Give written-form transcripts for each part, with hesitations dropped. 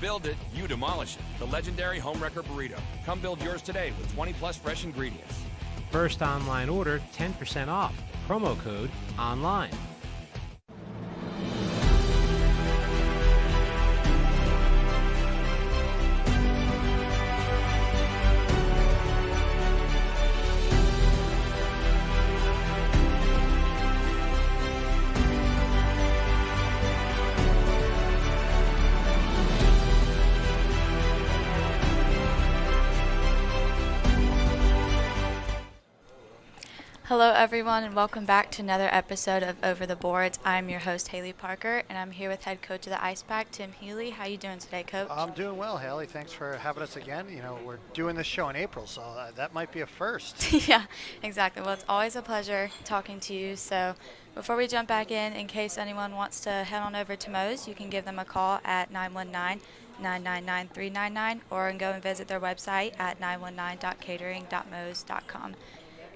build it, you demolish it. The legendary Homewrecker Burrito. Come build yours today with 20+ fresh ingredients. First online order, 10% off. Promo code ONLINE. Hello everyone and welcome back to another episode of Over the Boards. I'm your host Haley Parker and I'm here with head coach of the Ice Pack, Tim Healy. How you doing today, Coach? I'm doing well, Haley. Thanks for having us again. You know, we're doing this show in April, so that might be a first. Yeah, exactly. Well, it's always a pleasure talking to you. So before we jump back in case anyone wants to head on over to Moe's, you can give them a call at 919-999-399 or go and visit their website at 919.catering.moes.com.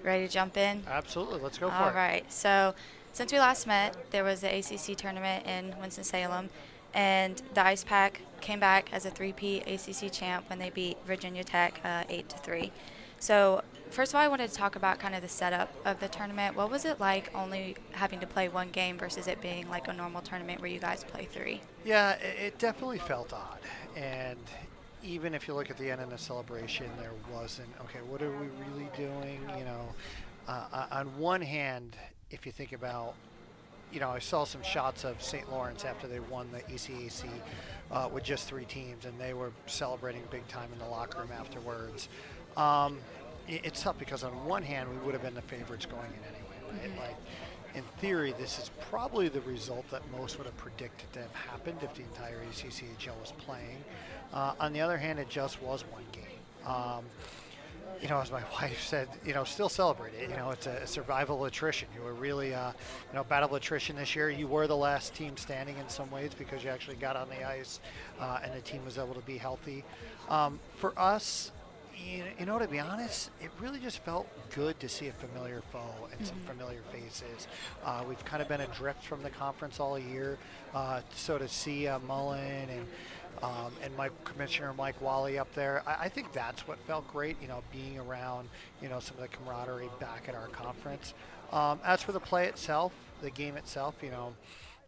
Ready to jump in? Absolutely. Let's go for it. All right. So since we last met, there was the ACC tournament in Winston-Salem, and the Ice Pack came back as a three-peat ACC champ when they beat Virginia Tech 8-3. So first of all, I wanted to talk about kind of the setup of the tournament. What was it like only having to play one game versus it being like a normal tournament where you guys play three? Yeah, it definitely felt odd. And even if you look at the end of the celebration, there wasn't, okay, what are we really doing? You know, on one hand, if you think about, you know, I saw some shots of St. Lawrence after they won the ECAC with just 3 teams, and they were celebrating big time in the locker room afterwards. It's tough because on one hand, we would have been the favorites going in anyway, right? Like, in theory, this is probably the result that most would have predicted to have happened if the entire ACCHL was playing. On the other hand, it just was one game. You know, as my wife said, you know, still celebrate it. You know, it's a survival attrition. You were really, you know, battle attrition this year. You were the last team standing in some ways because you actually got on the ice and the team was able to be healthy. For us, you know, to be honest, it really just felt good to see a familiar foe and some familiar faces. We've kind of been adrift from the conference all year, so to see Mullen and Commissioner Mike Wally up there, I think that's what felt great, you know, being around, you know, some of the camaraderie back at our conference. As for the play itself, the game itself, you know,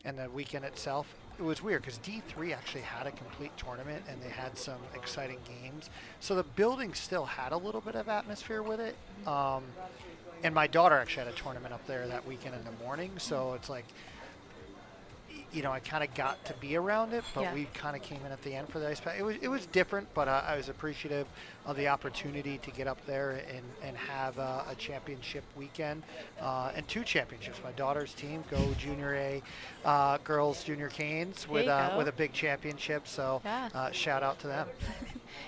and the weekend itself, it was weird because D3 actually had a complete tournament and they had some exciting games. So the building still had a little bit of atmosphere with it. And my daughter actually had a tournament up there that weekend in the morning. So it's like, you know, I kind of got to be around it, but we kind of came in at the end for the Ice Pack. It was different, but I was appreciative of the opportunity to get up there and have a championship weekend and 2 championships. My daughter's team, Go Junior A Girls Junior Canes with a big championship. So shout out to them.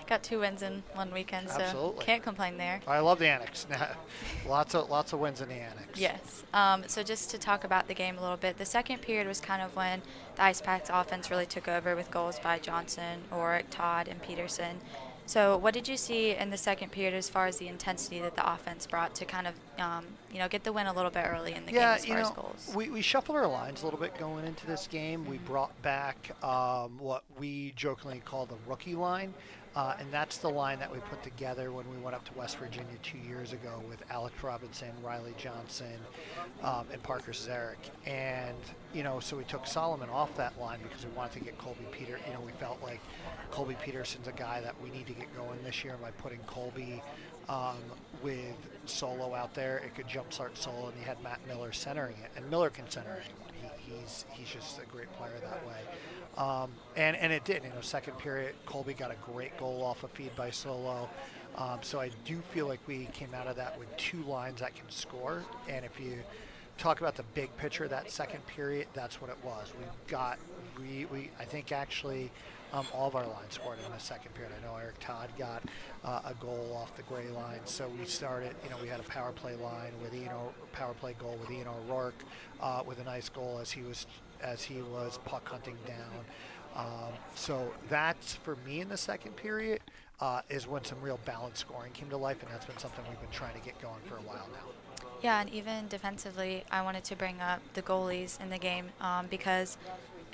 Got 2 wins in one weekend, so Absolutely. Can't complain there. I love the Annex. lots of wins in the Annex. Yes. So just to talk about the game a little bit, the second period was kind of when the Ice Pack's offense really took over with goals by Johnson, Orick, Todd, and Peterson. So what did you see in the second period as far as the intensity that the offense brought to kind of, you know, get the win a little bit early in the game as far as goals? We shuffled our lines a little bit going into this game. We brought back what we jokingly call the rookie line. And that's the line that we put together when we went up to West Virginia 2 years ago with Alex Robinson, Riley Johnson, and Parker Zarek. And, you know, so we took Solomon off that line because we wanted to get Colby Peter. You know, we felt like Colby Peterson's a guy that we need to get going this year. By putting Colby with Solo out there, it could jumpstart Solo, and you had Matt Miller centering it. And Miller can center anyone. He's just a great player that way. And it did. You know, second period, Colby got a great goal off a feed by Solo. So I do feel like we came out of that with 2 lines that can score. And if you talk about the big picture, that second period, that's what it was. I think actually all of our lines scored in the second period. I know Eric Todd got a goal off the gray line. So we started, you know, we had a power play line with power play goal with Ian O'Rourke with a nice goal as he was puck hunting down. So that's, for me, in the second period, is when some real balanced scoring came to life, and that's been something we've been trying to get going for a while now. Yeah, and even defensively, I wanted to bring up the goalies in the game because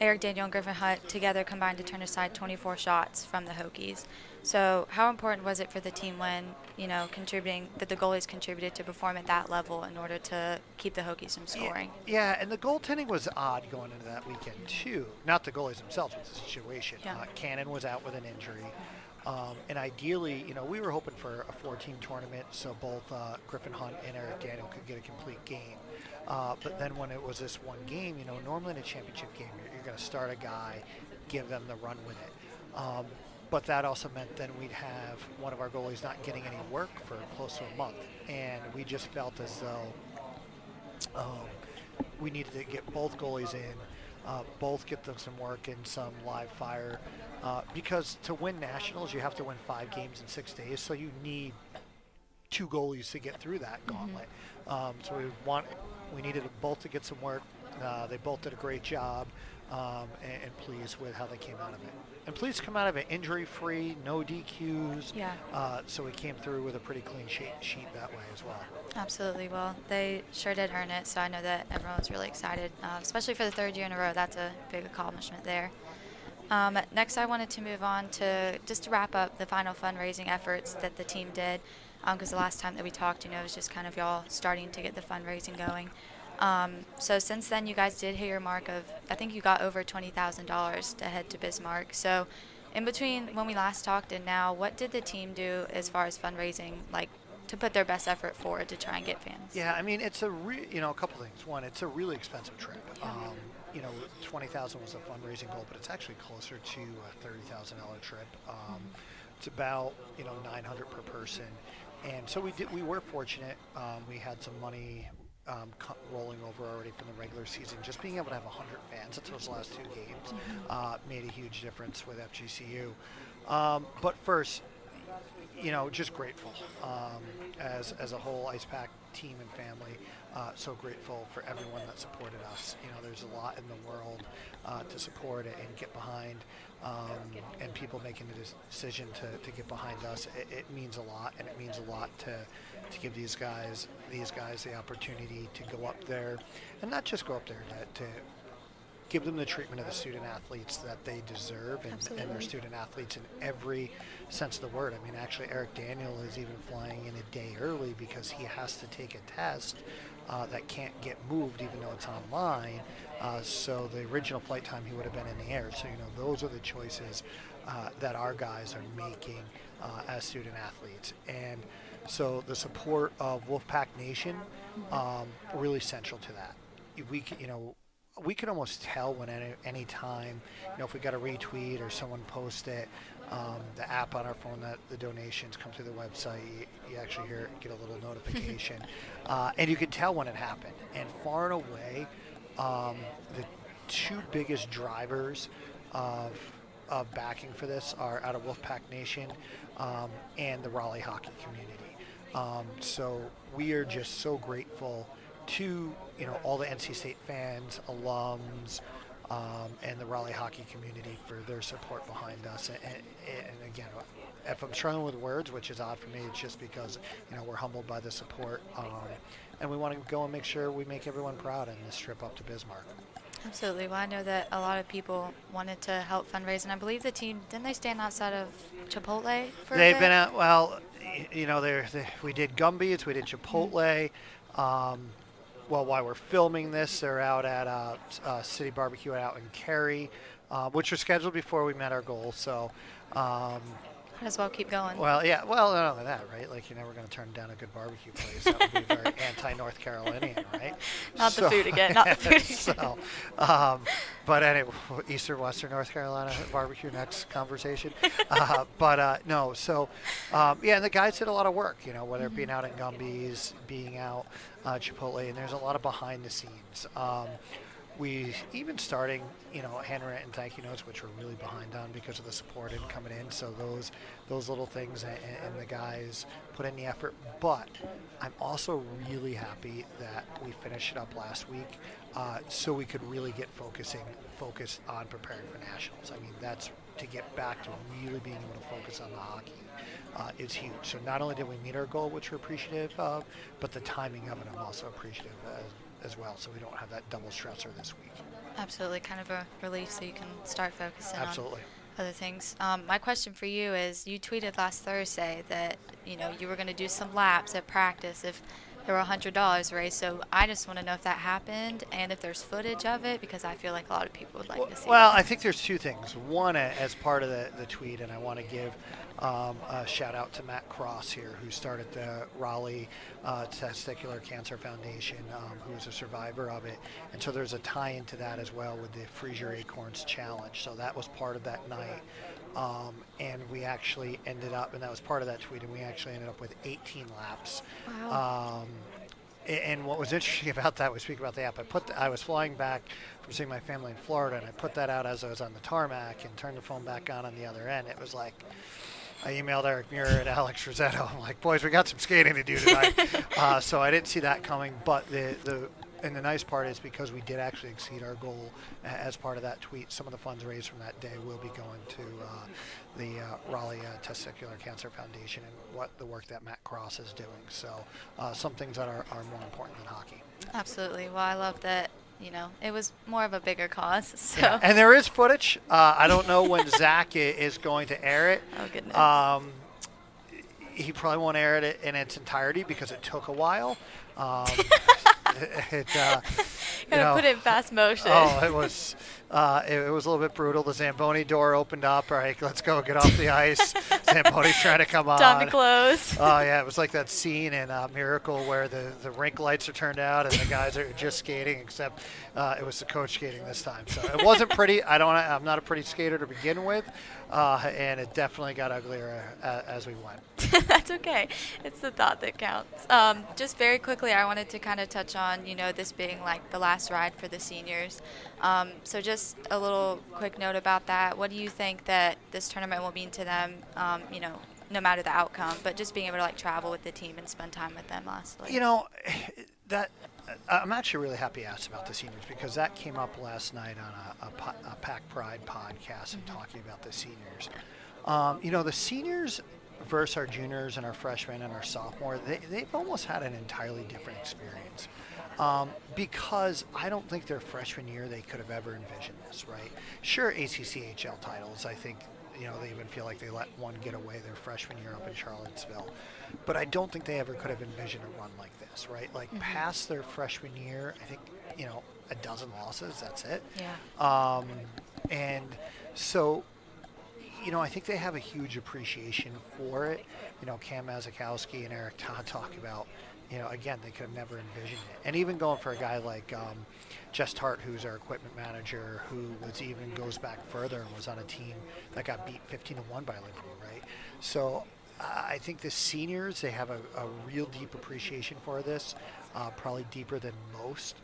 Eric Daniel and Griffin Hunt together combined to turn aside 24 shots from the Hokies. So how important was it for the team when, that the goalies contributed to perform at that level in order to keep the Hokies from scoring? Yeah, and the goaltending was odd going into that weekend too. Not the goalies themselves, but the situation. Yeah. Cannon was out with an injury. And ideally, we were hoping for a 4-team tournament so both Griffin Hunt and Eric Daniel could get a complete game. But then when it was this one game, normally in a championship game, you're going to start a guy, give them the run with it. But that also meant then we'd have one of our goalies not getting any work for close to a month. And we just felt as though we needed to get both goalies in, both get them some work and some live fire. Because to win nationals, you have to win 5 games in 6 days. So you need 2 goalies to get through that gauntlet. So we needed both to get some work. They both did a great job, and pleased with how they came out of it. And pleased to come out of it injury-free, no DQs. Yeah. So we came through with a pretty clean sheet that way as well. Absolutely. Well, they sure did earn it, so I know that everyone was really excited, especially for the 3rd year in a row. That's a big accomplishment there. Next, I wanted to move on to just to wrap up the final fundraising efforts that the team did, because the last time that we talked, it was just kind of y'all starting to get the fundraising going. So since then, you guys did hit your mark of, I think you got over $20,000 to head to Bismarck. So in between when we last talked and now, what did the team do as far as fundraising, to put their best effort forward to try and get fans? Yeah, I mean, it's a couple things. One, it's a really expensive trip. Yeah. 20,000 was a fundraising goal, but it's actually closer to a $30,000 trip. It's about, 900 per person. And so we were fortunate. We had some money rolling over already from the regular season. Just being able to have 100 fans at those last 2 games made a huge difference with FGCU. But first, just grateful as a whole Ice Pack team and family. So grateful for everyone that supported us. There's a lot in the world to support it and get behind, and people making the decision to get behind us. It means a lot, and it means a lot to give these guys the opportunity to go up there, and not just go up there, to give them the treatment of the student athletes that they deserve, and their student athletes in every sense of the word. I mean, actually, Eric Daniel is even flying in a day early because he has to take a test that can't get moved even though it's online. So the original flight time, he would have been in the air. So, those are the choices that our guys are making as student athletes. And so the support of Wolfpack Nation, really central to that. We could almost tell when any time, if we got a retweet or someone post it, the app on our phone that the donations come through the website, you actually get a little notification, and you can tell when it happened. And far and away, the 2 biggest drivers of backing for this are out of Wolfpack Nation and the Raleigh hockey community. So we are just so grateful to all the NC State fans, alums, and the Raleigh hockey community for their support behind us. And again, if I'm struggling with words, which is odd for me, it's just because we're humbled by the support, and we want to go and make sure we make everyone proud in this trip up to Bismarck. Absolutely. Well, I know that a lot of people wanted to help fundraise, and I believe the team, didn't they stand outside of Chipotle for They've a bit? been out, well, we did Gumby's, we did Chipotle. Well, while we're filming this, they're out at City Barbecue out in Cary, which was scheduled before we met our goal. So, might as well keep going. Well, yeah. Well, not only that, right? Like, you're never going to turn down a good barbecue place. That would be very anti-North Carolinian, right? Not the food again. Not the food again. So, but anyway, Eastern Western North Carolina barbecue next conversation. No. So, yeah, and the guys did a lot of work. Whether it being out at Gumby's, being out Chipotle, and there's a lot of behind the scenes. We even starting, handwritten thank you notes, which we're really behind on because of the support and coming in. So those little things, and the guys put in the effort. But I'm also really happy that we finished it up last week, so we could really get focused on preparing for nationals. I mean, that's to get back to really being able to focus on the hockey. Is huge. So not only did we meet our goal, which we're appreciative of, but the timing of it I'm also appreciative as well, so we don't have that double stressor this week. Absolutely, kind of a relief so you can start focusing Absolutely. on other things. My question for you is, you tweeted last Thursday that, you were going to do some laps at practice if there were $100 raised. So I just want to know if that happened and if there's footage of it, because I feel like a lot of people would like to see Well, that. I think there's two things. One, as part of the tweet, and I want to give a shout out to Matt Cross here, who started the Raleigh Testicular Cancer Foundation, who is a survivor of it. And so there's a tie into that as well with the Freeze Your Acorns Challenge. So that was part of that night. And we actually ended up, and that was part of that tweet, and we actually ended up with 18 laps. Wow. And what was interesting about that, we speak about the app, I was flying back from seeing my family in Florida, and I put that out as I was on the tarmac and turned the phone back on the other end. It was like, I emailed Eric Muir and Alex Rosetto. I'm like, boys, we got some skating to do tonight. So I didn't see that coming, but and the nice part is, because we did actually exceed our goal as part of that tweet, some of the funds raised from that day will be going to the Raleigh Testicular Cancer Foundation and the work that Matt Cross is doing. So some things that are more important than hockey. Absolutely. Well, I love that, it was more of a bigger cause. So. Yeah. And there is footage. I don't know when Zach is going to air it. Oh, goodness. He probably won't air it in its entirety because it took a while. Gotta put it in fast motion. Oh, it was a little bit brutal. The Zamboni door opened up. All right, let's go. Get off the ice. Zamboni's trying to come on. Time to close. Oh, yeah. It was like that scene in Miracle where the rink lights are turned out and the guys are just skating, except it was the coach skating this time. So it wasn't pretty. I'm not a pretty skater to begin with, and it definitely got uglier as we went. That's okay. It's the thought that counts. Just very quickly, I wanted to kind of touch on, this being like the last ride for the seniors. So just a little quick note about that. What do you think that this tournament will mean to them, no matter the outcome, but just being able to travel with the team and spend time with them lastly? That I'm actually really happy you asked about the seniors, because that came up last night on a Pack Pride podcast and talking about the seniors. The seniors versus our juniors and our freshmen and our sophomore, they've almost had an entirely different experience. Because I don't think their freshman year they could have ever envisioned this, right? Sure, ACCHL titles, I think, they even feel like they let one get away their freshman year up in Charlottesville. But I don't think they ever could have envisioned a run like this, right? Past their freshman year, I think, a dozen losses, that's it. Yeah. And so, I think they have a huge appreciation for it. Cam Mazakowski and Eric Todd talk about, again, they could have never envisioned it. And even going for a guy like Jess Hart, who's our equipment manager, who goes back further and was on a team that got beat 15-1 by Liberty, right? So I think the seniors, they have a real deep appreciation for this, probably deeper than most.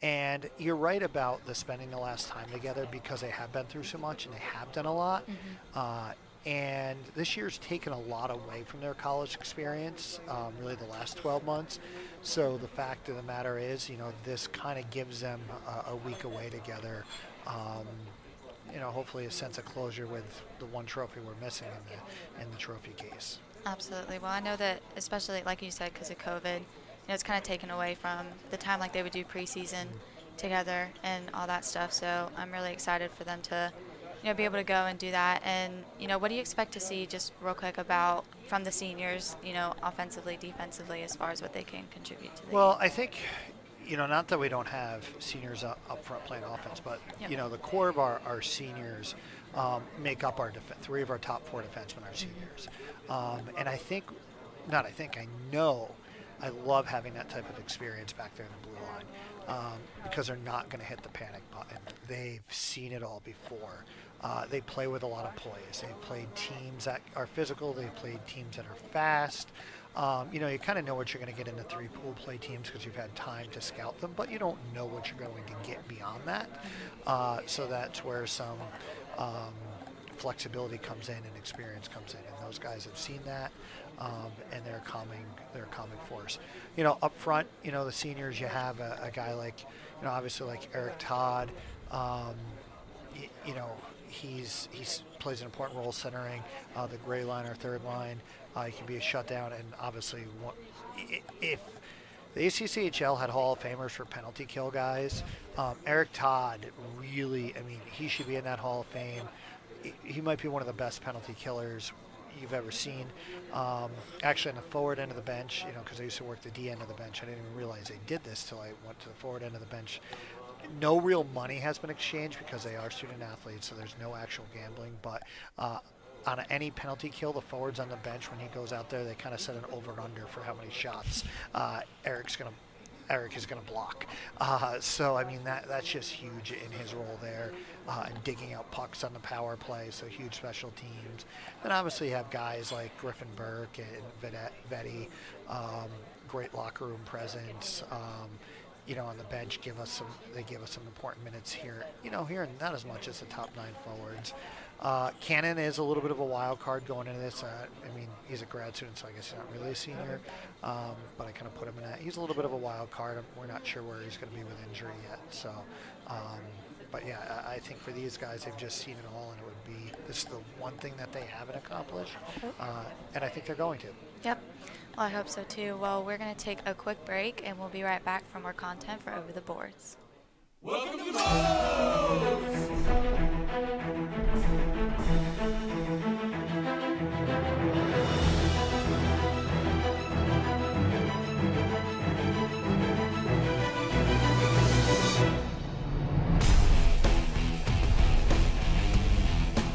And you're right about the spending the last time together, because they have been through so much and they have done a lot. And this year's taken a lot away from their college experience, really the last 12 months. So the fact of the matter is, this kind of gives them a week away together. Hopefully a sense of closure with the one trophy we're missing in the trophy case. Absolutely. Well, I know that, especially like you said, because of COVID, it's kind of taken away from the time they would do preseason together and all that stuff. So I'm really excited for them to, be able to go and do that. And, what do you expect to see, just real quick, from the seniors, offensively, defensively, as far as what they can contribute to the game? I think, not that we don't have seniors up front playing offense, but, Yep. the core of our seniors make up our three of our top four defensemen are seniors. And I know I love having that type of experience back there in the blue line, because they're not going to hit the panic button. They've seen it all before. They play with a lot of poise. They've played teams that are physical. They've played teams that are fast. You kind of know what you're going to get in the three pool play teams because you've had time to scout them, but you don't know what you're going to get beyond that. So that's where some flexibility comes in and experience comes in, and those guys have seen that, and they're a calming force. Up front, the seniors, you have a guy like, obviously like Eric Todd. He's plays an important role centering the gray line or third line. He can be a shutdown, and obviously if The ACCHL had Hall of Famers for penalty kill guys. Eric Todd really, I mean, he should be in that Hall of Fame. He might be one of the best penalty killers you've ever seen. Actually, on the forward end of the bench, you know, because I used to work the D end of the bench, I didn't even realize they did this till I went to the forward end of the bench. No real money has been exchanged because they are student athletes, so there's no actual gambling. But on any penalty kill, the forwards on the bench, when he goes out there, they kind of set an over and under for how many shots Eric is going to block. So, I mean, that's just huge in his role there, and digging out pucks on the power play, so huge special teams. Then obviously you have guys like Griffin Burke and Vetti, great locker room presence. You know, on the bench, they give us some important minutes here. You know, here not as much as the top 9 forwards. Cannon is a little bit of a wild card going into this. I mean, he's a grad student, so I guess he's not really a senior, but I kind of put him in that. He's a little bit of a wild card. We're not sure where he's going to be with injury yet. So, but yeah, I think for these guys, they've just seen it all, and this is the one thing that they haven't accomplished, and I think they're going to. Yep. Well, I hope so too. Well, we're going to take a quick break, and we'll be right back for more content for Over the Boards. Welcome to the Boards!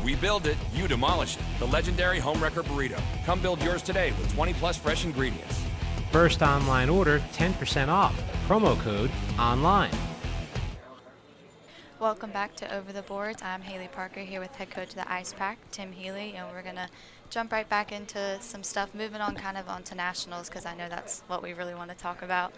We build it, you demolish it. The legendary Homewrecker Burrito. Come build yours today with 20+ fresh ingredients. First online order, 10% off. Promo code ONLINE. Welcome back to Over the Boards. I'm Haley Parker here with head coach of the Ice Pack, Tim Healy, and we're going to jump right back into some stuff, moving on kind of onto nationals, because I know that's what we really want to talk about.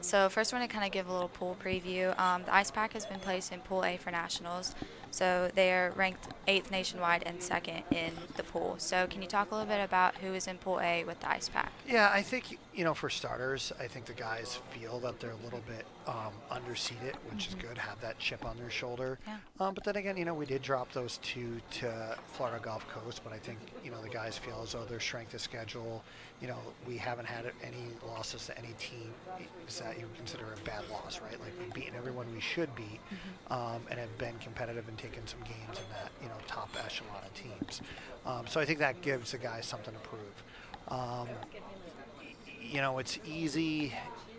So first, I want to kind of give a little pool preview. The Ice Pack has been placed in Pool A for nationals. So they are ranked 8th nationwide and 2nd in the pool. So can you talk a little bit about who is in Pool A with the Ice Pack? Yeah, I think, you know, for starters, I think the guys feel that they're a little bit underseeded, which is good, have that chip on their shoulder. Yeah. But then again, you know, we did drop those 2 to Florida Gulf Coast, but I think, you know, the guys feel as though their strength of schedule, you know, we haven't had any losses to any team that you would consider a bad loss, right? Like, we've beaten everyone we should beat, and have been competitive and taken some games in that, you know, top echelon of teams. So I think that gives the guys something to prove. You know, it's easy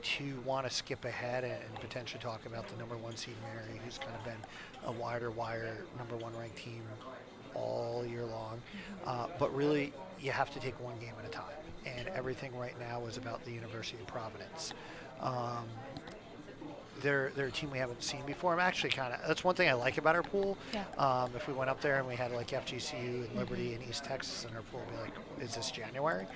to want to skip ahead and potentially talk about the number 1 seed Mary, who's kind of been a wire number 1 ranked team all year long. But really, you have to take one game at a time. And everything right now is about the University of Providence. They're a team we haven't seen before. I'm actually that's one thing I like about our pool. Yeah. If we went up there and we had like FGCU and Liberty and East Texas in our pool, we'd be like, is this January?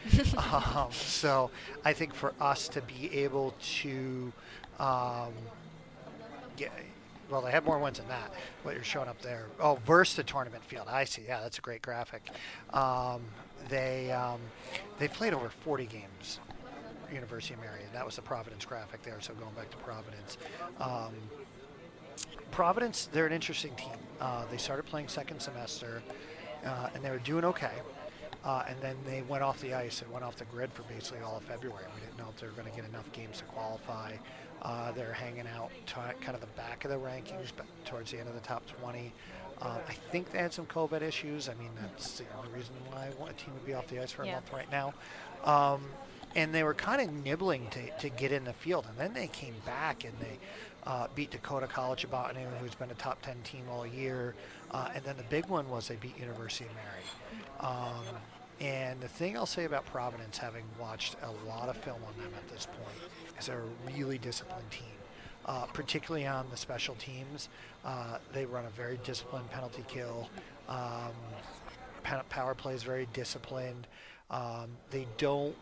So I think for us to be able to well, they have more wins than that, what you're showing up there. Oh, versus the tournament field. I see. Yeah, that's a great graphic. They played over 40 games, University of Mary, and that was the Providence graphic there, so going back to Providence. Providence, they're an interesting team. They started playing second semester, and they were doing okay. And then they went off the ice and went off the grid for basically all of February. We didn't know if they were going to get enough games to qualify. They're hanging out kind of the back of the rankings, but towards the end of the top 20. I think they had some COVID issues. I mean, that's the only reason why a team would be off the ice for a month right now. And they were kind of nibbling to get in the field. And then they came back and they beat Dakota College of Botany, who's been a top 10 team all year. And then the big one was they beat University of Mary. And the thing I'll say about Providence, having watched a lot of film on them at this point, is they're a really disciplined team. Particularly on the special teams. They run a very disciplined penalty kill. Power play is very disciplined. They don't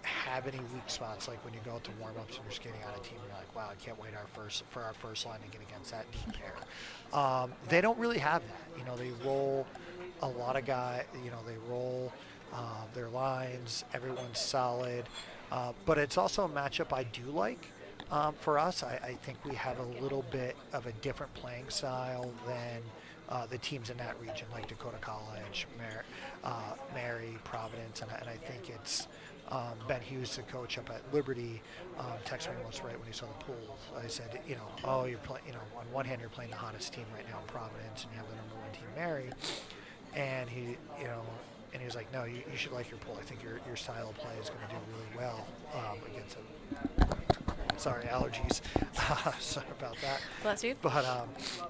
have any weak spots, like when you go to warm-ups and you're skating on a team, you're like, wow, I can't wait for our first line to get against that deep pair. They don't really have that. You know, they roll a lot of guys, you know, they roll their lines, everyone's solid. But it's also a matchup I do like. For us, I think we have a little bit of a different playing style than the teams in that region, like Dakota College, Mary, Providence, and I think it's Ben Hughes, the coach up at Liberty, texted me once right when he saw the pool. I said, oh, you're playing, on one hand you're playing the hottest team right now in Providence, and you have the #1 team, Mary, and he, and he was like, no, you should like your pool. I think your style of play is going to do really well against him. Sorry, allergies. Sorry about that. Bless you. But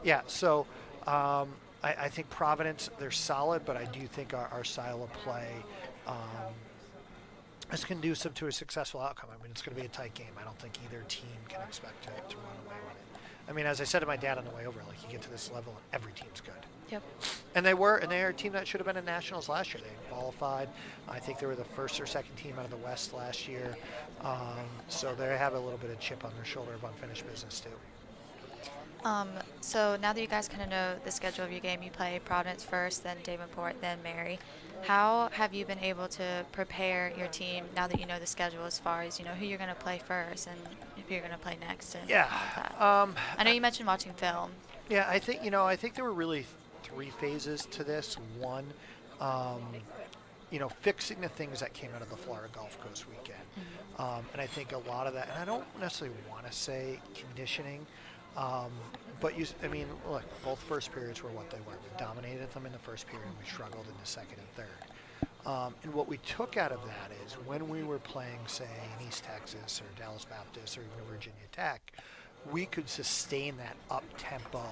yeah, so I think Providence, they're solid, but I do think our style of play is conducive to a successful outcome. I mean, it's going to be a tight game. I don't think either team can expect to run away with it. I mean, as I said to my dad on the way over, like, you get to this level and every team's good. Yep. And they're a team that should have been in nationals last year. They qualified. I think they were the first or second team out of the West last year. So they have a little bit of chip on their shoulder of unfinished business too. So now that you guys kind of know the schedule of your game, you play Providence first, then Davenport, then Mary. How have you been able to prepare your team now that you know the schedule, as far as who you're going to play first and who you're going to play next? And Yeah. all of that? I know you mentioned watching film. Yeah, I think there were really 3 phases to this. One, fixing the things that came out of the Florida Gulf Coast weekend. And I think a lot of that, and I don't necessarily want to say conditioning, but look, both first periods were what they were. We dominated them in the first period, and we struggled in the second and third. And what we took out of that is when we were playing, say, in East Texas or Dallas Baptist or even Virginia Tech, we could sustain that up-tempo.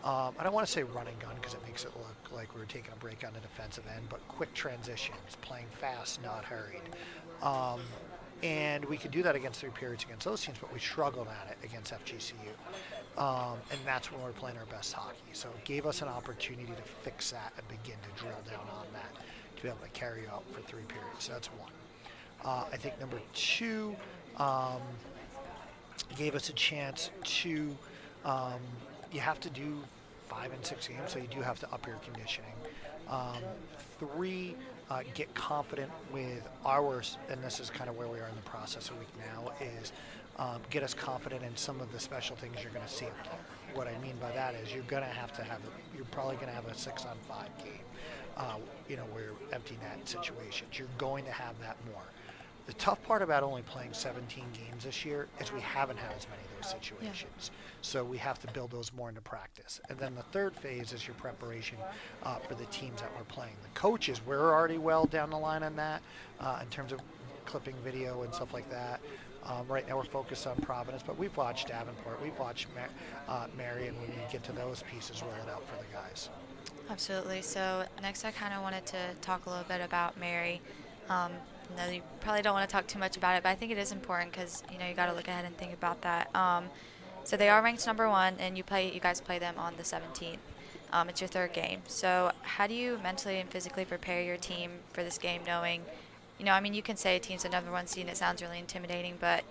I don't want to say run and gun because it makes it look like we were taking a break on the defensive end, but quick transitions, playing fast, not hurried. And we could do that against 3 periods against those teams, but we struggled at it against FGCU. And that's when we're playing our best hockey. So it gave us an opportunity to fix that and begin to drill down on that to be able to carry out for 3 periods. So that's one. I think number 2, gave us a chance to, you have to do 5 and 6 games, so you do have to up your conditioning. 3, get confident with ours, and this is kind of where we are in the process a week now, is get us confident in some of the special things you're going to see up there. What I mean by that is you're probably going to have a 6-on-5 game, where empty net situations. You're going to have that more. The tough part about only playing 17 games this year is we haven't had as many of those situations. Yeah. So we have to build those more into practice. And then the third phase is your preparation for the teams that we're playing. The coaches, we're already well down the line on that in terms of clipping video and stuff like that. Right now we're focused on Providence, but we've watched Davenport, we've watched Mary, and when we get to those pieces, roll it out for the guys. Absolutely. So next I kind of wanted to talk a little bit about Mary. No, you probably don't want to talk too much about it, but I think it is important because you got to look ahead and think about that. So they are ranked #1, and you guys play them on the 17th. It's your 3rd game. So how do you mentally and physically prepare your team for this game, knowing, you can say a team's the #1 seed and it sounds really intimidating, but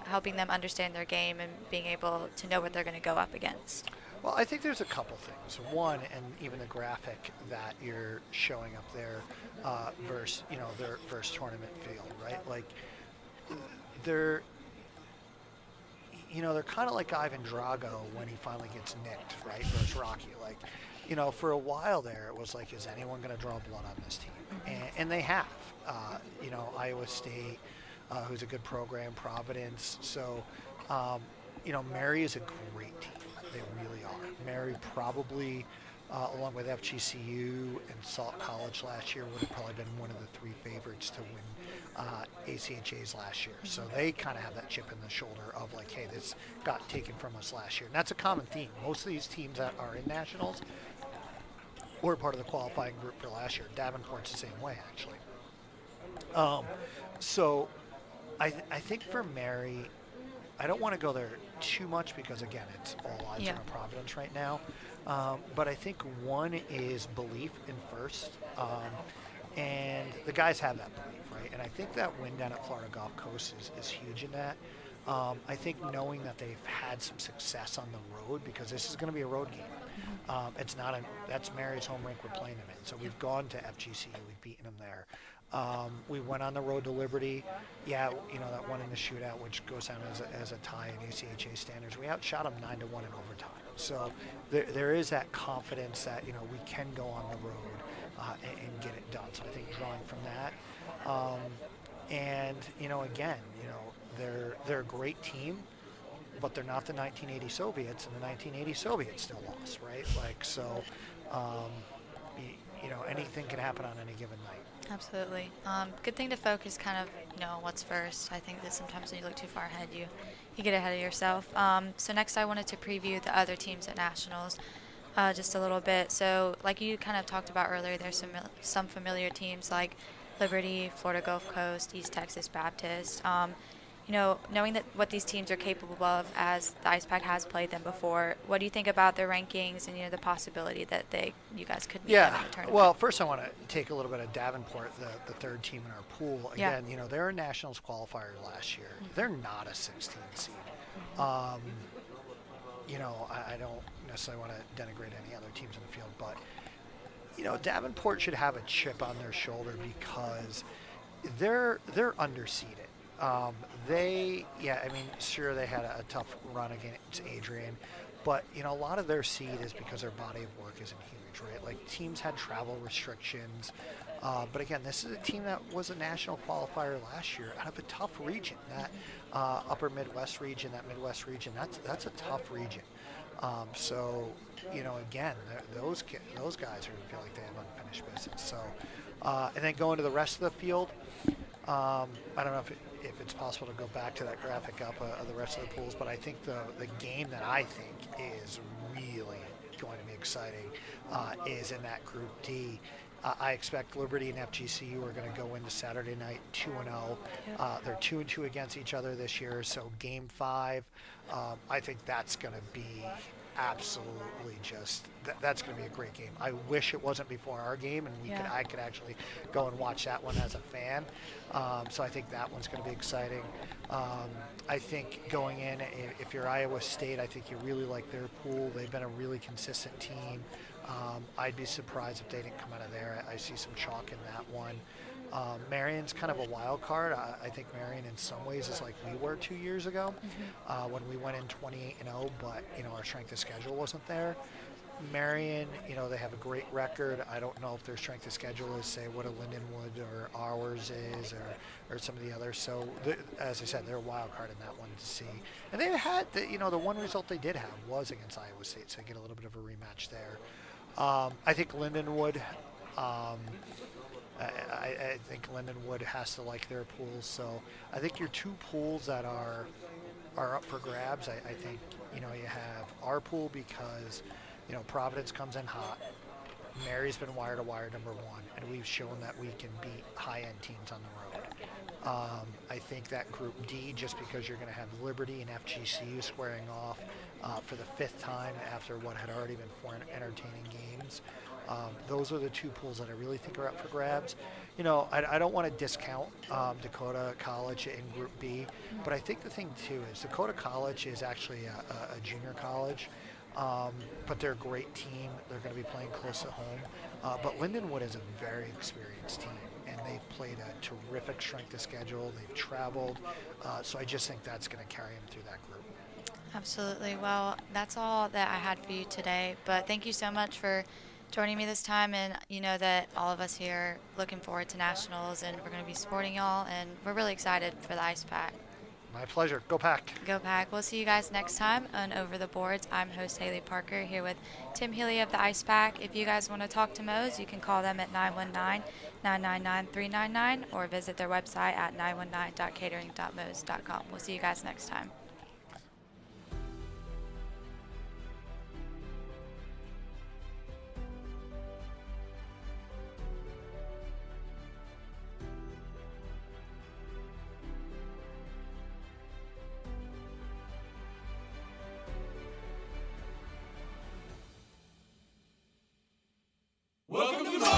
helping them understand their game and being able to know what they're going to go up against. Well, I think there's a couple things. One, and even the graphic that you're showing up there versus, their first tournament field, right? Like, they're kind of like Ivan Drago when he finally gets nicked, right, versus Rocky. Like, for a while there, it was like, is anyone going to draw blood on this team? And they have. Iowa State, who's a good program, Providence. So, Mary is a great team. They really are. Mary probably, along with FGCU and Salt College last year, would have probably been one of the 3 favorites to win ACHAs last year. So they kind of have that chip in the shoulder of like, hey, this got taken from us last year. And that's a common theme. Most of these teams that are in nationals were part of the qualifying group for last year. Davenport's the same way, actually. So I think for Mary, I don't want to go there too much because, again, it's all eyes on Providence right now. But I think one is belief in first. And the guys have that belief, right? And I think that win down at Florida Gulf Coast is huge in that. I think knowing that they've had some success on the road, because this is going to be a road game. That's Mary's home rink we're playing them in. So we've gone to FGCU, we've beaten them there. We went on the road to Liberty. Yeah, that one in the shootout, which goes down as a tie in ACHA standards. We outshot them 9-1 in overtime. So there is that confidence that, we can go on the road and get it done. So I think drawing from that. And, again, they're a great team, but they're not the 1980 Soviets, and the 1980 Soviets still lost, right? Anything can happen on any given night. Absolutely. Good thing to focus kind of, what's first. I think that sometimes when you look too far ahead, you get ahead of yourself. So next I wanted to preview the other teams at Nationals just a little bit. So like you kind of talked about earlier, there's some familiar teams like Liberty, Florida Gulf Coast, East Texas Baptist. Knowing that what these teams are capable of as the Ice Pack has played them before, what do you think about their rankings and the possibility that you guys could meet them in the tournament? Well, first I want to take a little bit of Davenport, the third team in our pool. Again, they were Nationals qualifiers last year. Mm-hmm. They're not a 16 seed. Mm-hmm. I don't necessarily want to denigrate any other teams in the field, but Davenport should have a chip on their shoulder because they're underseeded. Sure, they had a tough run against Adrian, but a lot of their seed is because their body of work isn't huge, right? Like teams had travel restrictions, but again, this is a team that was a national qualifier last year out of a tough region. That upper Midwest region, that Midwest region, that's a tough region. Again, those guys are going to feel like they have unfinished business. So, and then going to the rest of the field, I don't know if it's possible to go back to that graphic up of the rest of the pools, but I think the game that I think is really going to be exciting is in that Group D. I expect Liberty and FGCU are going to go into Saturday night 2-0. They're 2-2 against each other this year, so Game 5, I think that's going to be absolutely that's going to be a great game. I wish it wasn't before our game, and I could actually go and watch that one as a fan. So I think that one's going to be exciting. I think going in, if you're Iowa State, I think you really like their pool. They've been a really consistent team. I'd be surprised if they didn't come out of there. I see some chalk in that one. Marion's kind of a wild card. I think Marion in some ways is like we were 2 years ago when we went in 28-0, but our strength of schedule wasn't there. Marion, they have a great record. I don't know if their strength of schedule is, say, what a Lindenwood or ours is, or some of the others. So, as I said, they're a wild card in that one to see. And they had, the one result they did have was against Iowa State, so they get a little bit of a rematch there. I think Lindenwood. I think Lindenwood has to like their pools, so I think your two pools that are up for grabs. I think you have our pool because Providence comes in hot. Mary's been wire to wire number one, and we've shown that we can beat high-end teams on the road. I think that Group D, just because you're going to have Liberty and FGCU squaring off for the fifth time after what had already been four entertaining games. Those are the two pools that I really think are up for grabs. I don't want to discount Dakota College in Group B, but I think the thing too is Dakota College is actually a junior college, but they're a great team. They're going to be playing close to home. But Lindenwood is a very experienced team, and they've played a terrific strength of schedule. They've traveled, so I just think that's going to carry them through that group. Absolutely. Well, that's all that I had for you today, but thank you so much for joining me this time, and that all of us here are looking forward to Nationals, and we're going to be supporting y'all, and we're really excited for the Ice Pack. My pleasure. Go Pack. Go Pack. We'll see you guys next time on Over the Boards. I'm host Haley Parker here with Tim Healy of the Ice Pack. If you guys want to talk to Moe's, you can call them at 919-999-399 or visit their website at 919.catering.moes.com. We'll see you guys next time. Welcome to the Moes!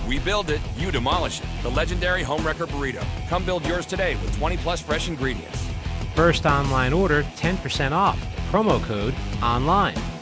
We build it, you demolish it. The legendary Homewrecker Burrito. Come build yours today with 20+ fresh ingredients. First online order, 10% off. Promo code ONLINE.